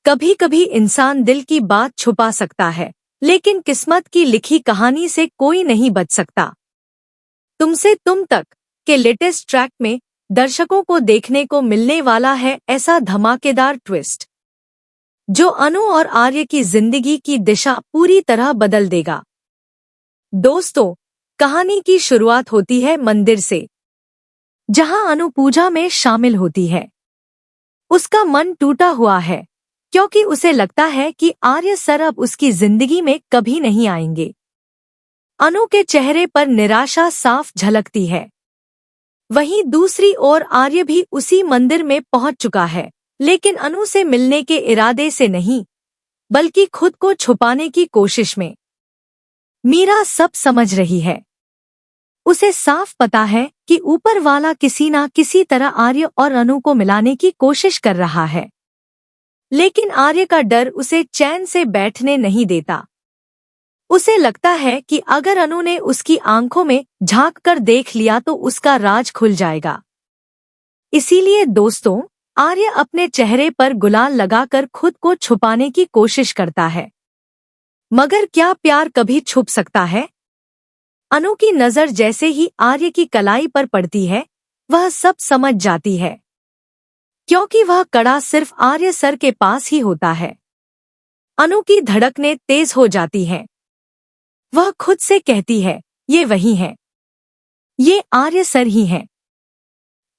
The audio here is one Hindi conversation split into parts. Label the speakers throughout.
Speaker 1: कभी कभी इंसान दिल की बात छुपा सकता है, लेकिन किस्मत की लिखी कहानी से कोई नहीं बच सकता। तुमसे तुम तक के लेटेस्ट ट्रैक में दर्शकों को देखने को मिलने वाला है ऐसा धमाकेदार ट्विस्ट जो अनु और आर्य की जिंदगी की दिशा पूरी तरह बदल देगा। दोस्तों, कहानी की शुरुआत होती है मंदिर से, जहां अनु पूजा में शामिल होती है। उसका मन टूटा हुआ है क्योंकि उसे लगता है कि आर्य सर अब उसकी जिंदगी में कभी नहीं आएंगे। अनु के चेहरे पर निराशा साफ झलकती है। वहीं दूसरी ओर आर्य भी उसी मंदिर में पहुंच चुका है, लेकिन अनु से मिलने के इरादे से नहीं, बल्कि खुद को छुपाने की कोशिश में। मीरा सब समझ रही है। उसे साफ पता है कि ऊपर वाला किसी ना किसी तरह आर्य और अनु को मिलाने की कोशिश कर रहा है, लेकिन आर्य का डर उसे चैन से बैठने नहीं देता। उसे लगता है कि अगर अनु ने उसकी आंखों में झांक कर देख लिया तो उसका राज खुल जाएगा। इसीलिए दोस्तों, आर्य अपने चेहरे पर गुलाल लगाकर खुद को छुपाने की कोशिश करता है। मगर क्या प्यार कभी छुप सकता है? अनु की नजर जैसे ही आर्य की कलाई पर पड़ती है, वह सब समझ जाती है, क्योंकि वह कड़ा सिर्फ आर्य सर के पास ही होता है। अनु की धड़कनें तेज हो जाती हैं। वह खुद से कहती है, ये वही है, ये आर्य सर ही हैं।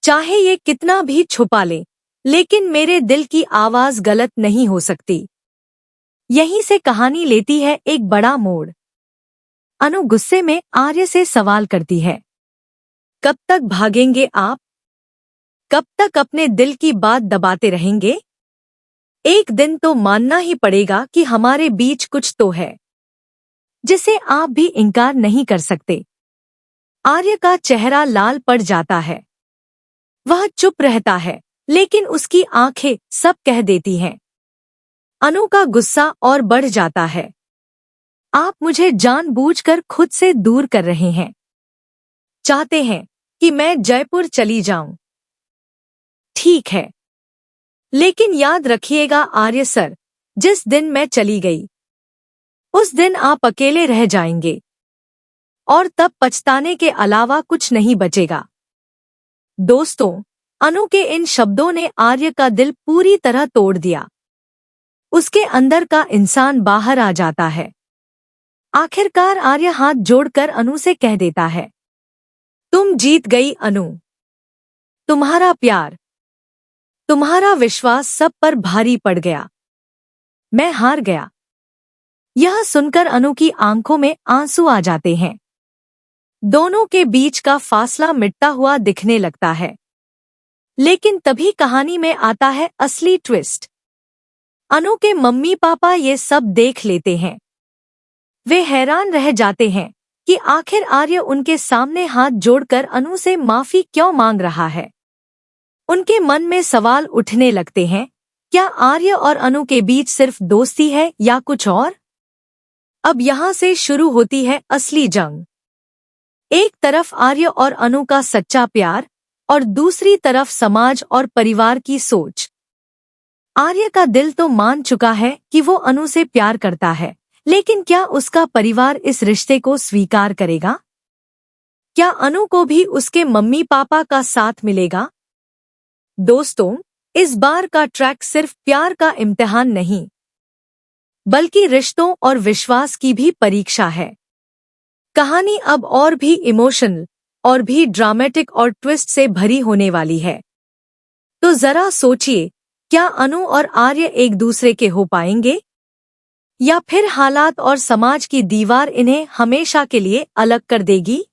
Speaker 1: चाहे ये कितना भी छुपा ले, लेकिन मेरे दिल की आवाज गलत नहीं हो सकती। यहीं से कहानी लेती है एक बड़ा मोड़। अनु गुस्से में आर्य से सवाल करती है, कब तक भागेंगे आप? कब तक अपने दिल की बात दबाते रहेंगे? एक दिन तो मानना ही पड़ेगा कि हमारे बीच कुछ तो है, जिसे आप भी इनकार नहीं कर सकते। आर्य का चेहरा लाल पड़ जाता है। वह चुप रहता है, लेकिन उसकी आंखें सब कह देती हैं। अनु का गुस्सा और बढ़ जाता है। आप मुझे जानबूझकर खुद से दूर कर रहे हैं। चाहते हैं कि मैं जयपुर चली जाऊं। ठीक है, लेकिन याद रखिएगा आर्य सर, जिस दिन मैं चली गई, उस दिन आप अकेले रह जाएंगे, और तब पछताने के अलावा कुछ नहीं बचेगा। दोस्तों, अनु के इन शब्दों ने आर्य का दिल पूरी तरह तोड़ दिया। उसके अंदर का इंसान बाहर आ जाता है। आखिरकार आर्य हाथ जोड़कर अनु से कह देता है, तुम जीत गई अनु। तुम्हारा प्यार, तुम्हारा विश्वास सब पर भारी पड़ गया। मैं हार गया। यह सुनकर अनु की आंखों में आंसू आ जाते हैं। दोनों के बीच का फासला मिटता हुआ दिखने लगता है। लेकिन तभी कहानी में आता है असली ट्विस्ट। अनु के मम्मी पापा ये सब देख लेते हैं। वे हैरान रह जाते हैं कि आखिर आर्य उनके सामने हाथ जोड़कर अनु से माफी क्यों मांग रहा है। उनके मन में सवाल उठने लगते हैं, क्या आर्य और अनु के बीच सिर्फ दोस्ती है या कुछ और? अब यहाँ से शुरू होती है असली जंग। एक तरफ आर्य और अनु का सच्चा प्यार, और दूसरी तरफ समाज और परिवार की सोच। आर्य का दिल तो मान चुका है कि वो अनु से प्यार करता है, लेकिन क्या उसका परिवार इस रिश्ते को स्वीकार करेगा? क्या अनु को भी उसके मम्मी पापा का साथ मिलेगा? दोस्तों, इस बार का ट्रैक सिर्फ प्यार का इम्तिहान नहीं, बल्कि रिश्तों और विश्वास की भी परीक्षा है। कहानी अब और भी इमोशनल और भी ड्रामेटिक और ट्विस्ट से भरी होने वाली है। तो जरा सोचिए, क्या अनु और आर्य एक दूसरे के हो पाएंगे, या फिर हालात और समाज की दीवार इन्हें हमेशा के लिए अलग कर देगी?